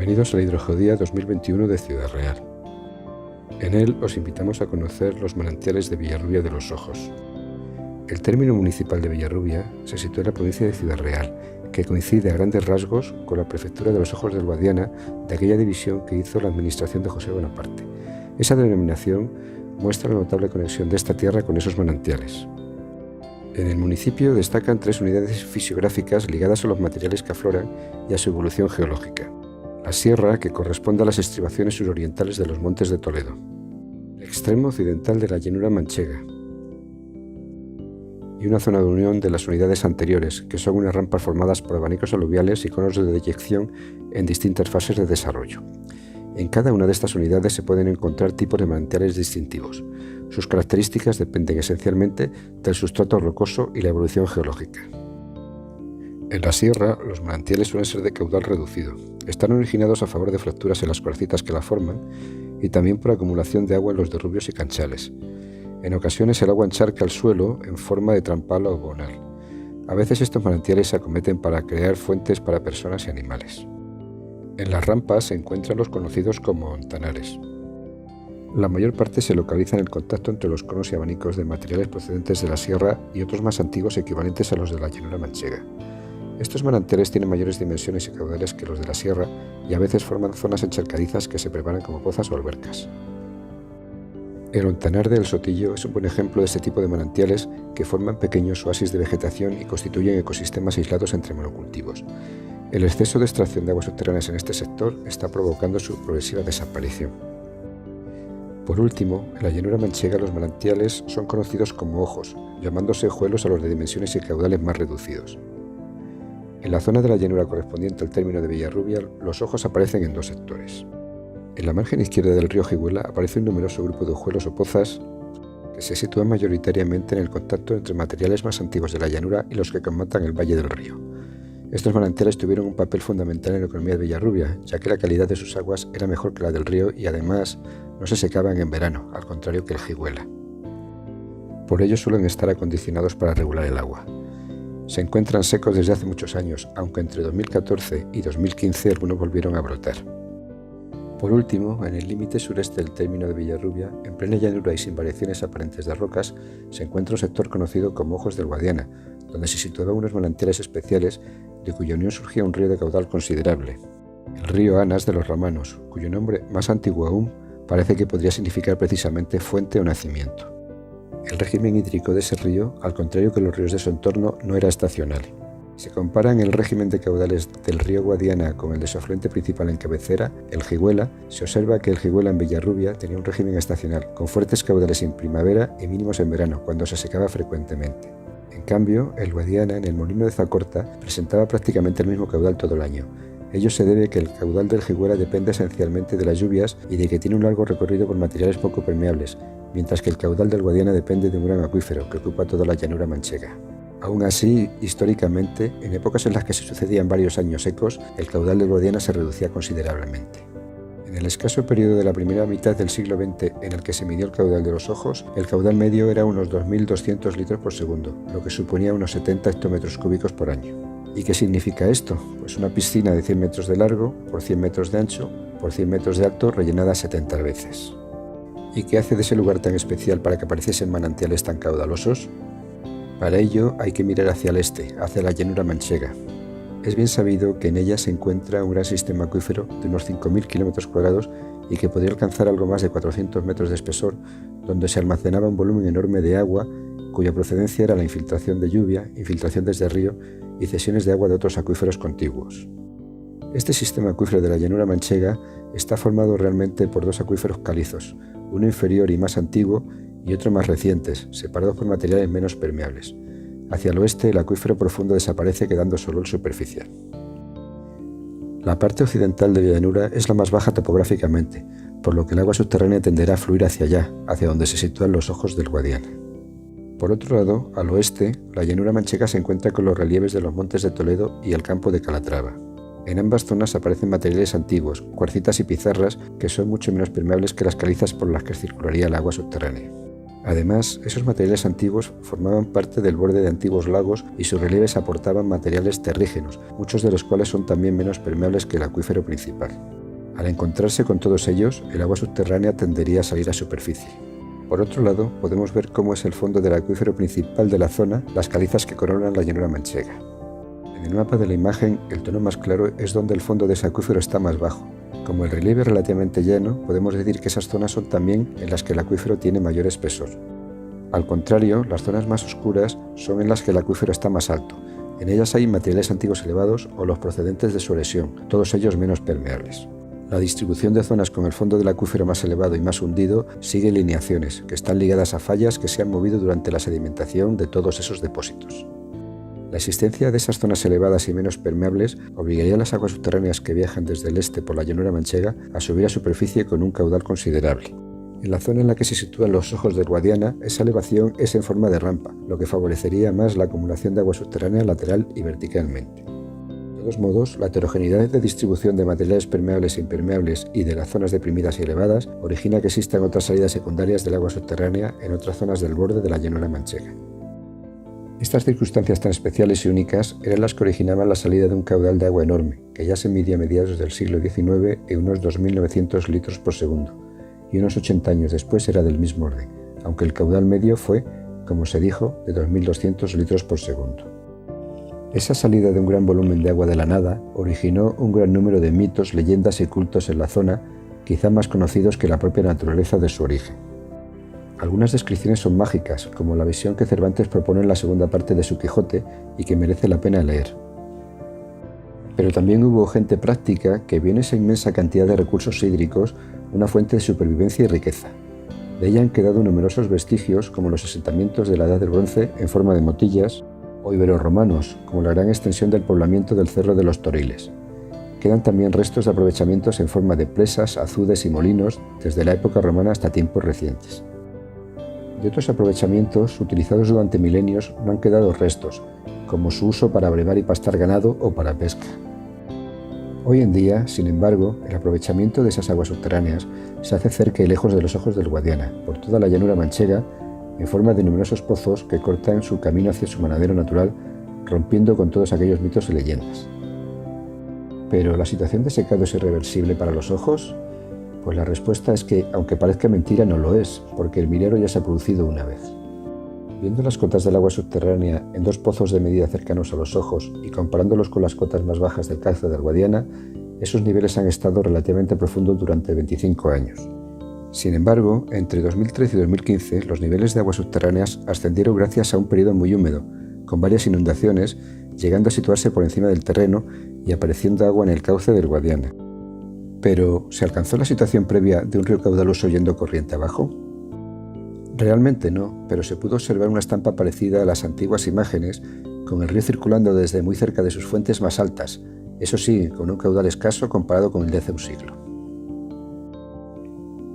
Bienvenidos a la Hidrogeodía 2021 de Ciudad Real. En él os invitamos a conocer los manantiales de Villarrubia de los Ojos. El término municipal de Villarrubia se sitúa en la provincia de Ciudad Real, que coincide a grandes rasgos con la prefectura de los Ojos del Guadiana de aquella división que hizo la administración de José Bonaparte. Esa denominación muestra la notable conexión de esta tierra con esos manantiales. En el municipio destacan 3 unidades fisiográficas ligadas a los materiales que afloran y a su evolución geológica. La sierra, que corresponde a las estribaciones surorientales de los Montes de Toledo. El extremo occidental de la llanura manchega. Y una zona de unión de las unidades anteriores, que son unas rampas formadas por abanicos aluviales y conos de deyección en distintas fases de desarrollo. En cada una de estas unidades se pueden encontrar tipos de manantiales distintivos. Sus características dependen esencialmente del sustrato rocoso y la evolución geológica. En la sierra, los manantiales suelen ser de caudal reducido. Están originados a favor de fracturas en las cuarcitas que la forman y también por acumulación de agua en los derrubios y canchales. En ocasiones el agua encharca el suelo en forma de trampal o bonal. A veces estos manantiales se acometen para crear fuentes para personas y animales. En las rampas se encuentran los conocidos como ontanares. La mayor parte se localiza en el contacto entre los conos y abanicos de materiales procedentes de la sierra y otros más antiguos equivalentes a los de la llanura manchega. Estos manantiales tienen mayores dimensiones y caudales que los de la sierra y a veces forman zonas encharcadizas que se preparan como pozas o albercas. El ontanar del Sotillo es un buen ejemplo de este tipo de manantiales que forman pequeños oasis de vegetación y constituyen ecosistemas aislados entre monocultivos. El exceso de extracción de aguas subterráneas en este sector está provocando su progresiva desaparición. Por último, en la llanura manchega los manantiales son conocidos como ojos, llamándose ojuelos a los de dimensiones y caudales más reducidos. En la zona de la llanura correspondiente al término de Villarrubia, los ojos aparecen en 2 sectores. En la margen izquierda del río Jiguela aparece un numeroso grupo de ojuelos o pozas que se sitúan mayoritariamente en el contacto entre materiales más antiguos de la llanura y los que conmatan el valle del río. Estos manantiales tuvieron un papel fundamental en la economía de Villarrubia, ya que la calidad de sus aguas era mejor que la del río y además no se secaban en verano, al contrario que el Jiguela. Por ello suelen estar acondicionados para regular el agua. Se encuentran secos desde hace muchos años, aunque entre 2014 y 2015 algunos volvieron a brotar. Por último, en el límite sureste del término de Villarrubia, en plena llanura y sin variaciones aparentes de rocas, se encuentra un sector conocido como Ojos del Guadiana, donde se situaban unos manantiales especiales de cuya unión surgía un río de caudal considerable, el río Anas de los Romanos, cuyo nombre, más antiguo aún, parece que podría significar precisamente fuente o nacimiento. El régimen hídrico de ese río, al contrario que los ríos de su entorno, no era estacional. Si se comparan el régimen de caudales del río Guadiana con el de su afluente principal en cabecera, el Jiguela, se observa que el Jiguela en Villarrubia tenía un régimen estacional, con fuertes caudales en primavera y mínimos en verano, cuando se secaba frecuentemente. En cambio, el Guadiana, en el molino de Zacorta, presentaba prácticamente el mismo caudal todo el año. Ello se debe que el caudal del Jiguela depende esencialmente de las lluvias y de que tiene un largo recorrido por materiales poco permeables, mientras que el caudal del Guadiana depende de un gran acuífero que ocupa toda la llanura manchega. Aún así, históricamente, en épocas en las que se sucedían varios años secos, el caudal del Guadiana se reducía considerablemente. En el escaso periodo de la primera mitad del siglo XX en el que se midió el caudal de los Ojos, el caudal medio era unos 2.200 litros por segundo, lo que suponía unos 70 hectómetros cúbicos por año. ¿Y qué significa esto? Pues una piscina de 100 metros de largo, por 100 metros de ancho, por 100 metros de alto, rellenada 70 veces. ¿Y qué hace de ese lugar tan especial para que apareciesen manantiales tan caudalosos? Para ello hay que mirar hacia el este, hacia la llanura manchega. Es bien sabido que en ella se encuentra un gran sistema acuífero de unos 5.000 kilómetros cuadrados y que podría alcanzar algo más de 400 metros de espesor, donde se almacenaba un volumen enorme de agua cuya procedencia era la infiltración de lluvia, infiltración desde el río y cesiones de agua de otros acuíferos contiguos. Este sistema acuífero de la llanura manchega está formado realmente por 2 acuíferos calizos, uno inferior y más antiguo y otro más recientes, separados por materiales menos permeables. Hacia el oeste el acuífero profundo desaparece quedando solo el superficial. La parte occidental de la llanura es la más baja topográficamente, por lo que el agua subterránea tenderá a fluir hacia allá, hacia donde se sitúan los Ojos del Guadiana. Por otro lado, al oeste, la llanura manchega se encuentra con los relieves de los Montes de Toledo y el campo de Calatrava. En ambas zonas aparecen materiales antiguos, cuarcitas y pizarras, que son mucho menos permeables que las calizas por las que circularía el agua subterránea. Además, esos materiales antiguos formaban parte del borde de antiguos lagos y sus relieves aportaban materiales terrígenos, muchos de los cuales son también menos permeables que el acuífero principal. Al encontrarse con todos ellos, el agua subterránea tendería a salir a superficie. Por otro lado, podemos ver cómo es el fondo del acuífero principal de la zona, las calizas que coronan la llanura manchega. En el mapa de la imagen, el tono más claro es donde el fondo de ese acuífero está más bajo. Como el relieve es relativamente llano, podemos decir que esas zonas son también en las que el acuífero tiene mayor espesor. Al contrario, las zonas más oscuras son en las que el acuífero está más alto. En ellas hay materiales antiguos elevados o los procedentes de su erosión, todos ellos menos permeables. La distribución de zonas con el fondo del acuífero más elevado y más hundido sigue lineaciones, que están ligadas a fallas que se han movido durante la sedimentación de todos esos depósitos. La existencia de esas zonas elevadas y menos permeables obligaría a las aguas subterráneas que viajan desde el este por la llanura manchega a subir a superficie con un caudal considerable. En la zona en la que se sitúan los ojos del Guadiana, esa elevación es en forma de rampa, lo que favorecería más la acumulación de agua subterránea lateral y verticalmente. De todos modos, la heterogeneidad de distribución de materiales permeables e impermeables y de las zonas deprimidas y elevadas origina que existan otras salidas secundarias del agua subterránea en otras zonas del borde de la llanura manchega. Estas circunstancias tan especiales y únicas eran las que originaban la salida de un caudal de agua enorme, que ya se midía a mediados del siglo XIX en unos 2.900 litros por segundo, y unos 80 años después era del mismo orden, aunque el caudal medio fue, como se dijo, de 2.200 litros por segundo. Esa salida de un gran volumen de agua de la nada originó un gran número de mitos, leyendas y cultos en la zona, quizá más conocidos que la propia naturaleza de su origen. Algunas descripciones son mágicas, como la visión que Cervantes propone en la segunda parte de su Quijote y que merece la pena leer. Pero también hubo gente práctica que vio en esa inmensa cantidad de recursos hídricos una fuente de supervivencia y riqueza. De ella han quedado numerosos vestigios, como los asentamientos de la Edad del Bronce en forma de motillas, o iberorromanos, como la gran extensión del poblamiento del Cerro de los Toriles. Quedan también restos de aprovechamientos en forma de presas, azudes y molinos desde la época romana hasta tiempos recientes. De otros aprovechamientos utilizados durante milenios no han quedado restos, como su uso para brevar y pastar ganado o para pesca. Hoy en día, sin embargo, el aprovechamiento de esas aguas subterráneas se hace cerca y lejos de los ojos del Guadiana, por toda la llanura manchega, en forma de numerosos pozos que cortan su camino hacia su manadero natural, rompiendo con todos aquellos mitos y leyendas. ¿Pero la situación de secado es irreversible para los ojos? Pues la respuesta es que, aunque parezca mentira, no lo es, porque el milagro ya se ha producido una vez. Viendo las cotas del agua subterránea en dos pozos de medida cercanos a los ojos y comparándolos con las cotas más bajas del cauce del Guadiana, esos niveles han estado relativamente profundos durante 25 años. Sin embargo, entre 2013 y 2015, los niveles de aguas subterráneas ascendieron gracias a un periodo muy húmedo, con varias inundaciones, llegando a situarse por encima del terreno y apareciendo agua en el cauce del Guadiana. Pero, ¿se alcanzó la situación previa de un río caudaloso yendo corriente abajo? Realmente no, pero se pudo observar una estampa parecida a las antiguas imágenes, con el río circulando desde muy cerca de sus fuentes más altas, eso sí, con un caudal escaso comparado con el de hace un siglo.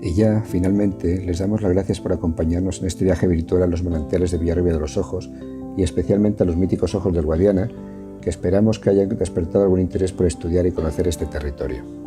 Y ya, finalmente, les damos las gracias por acompañarnos en este viaje virtual a los manantiales de Villarribia de los Ojos, y especialmente a los míticos ojos del Guadiana, que esperamos que hayan despertado algún interés por estudiar y conocer este territorio.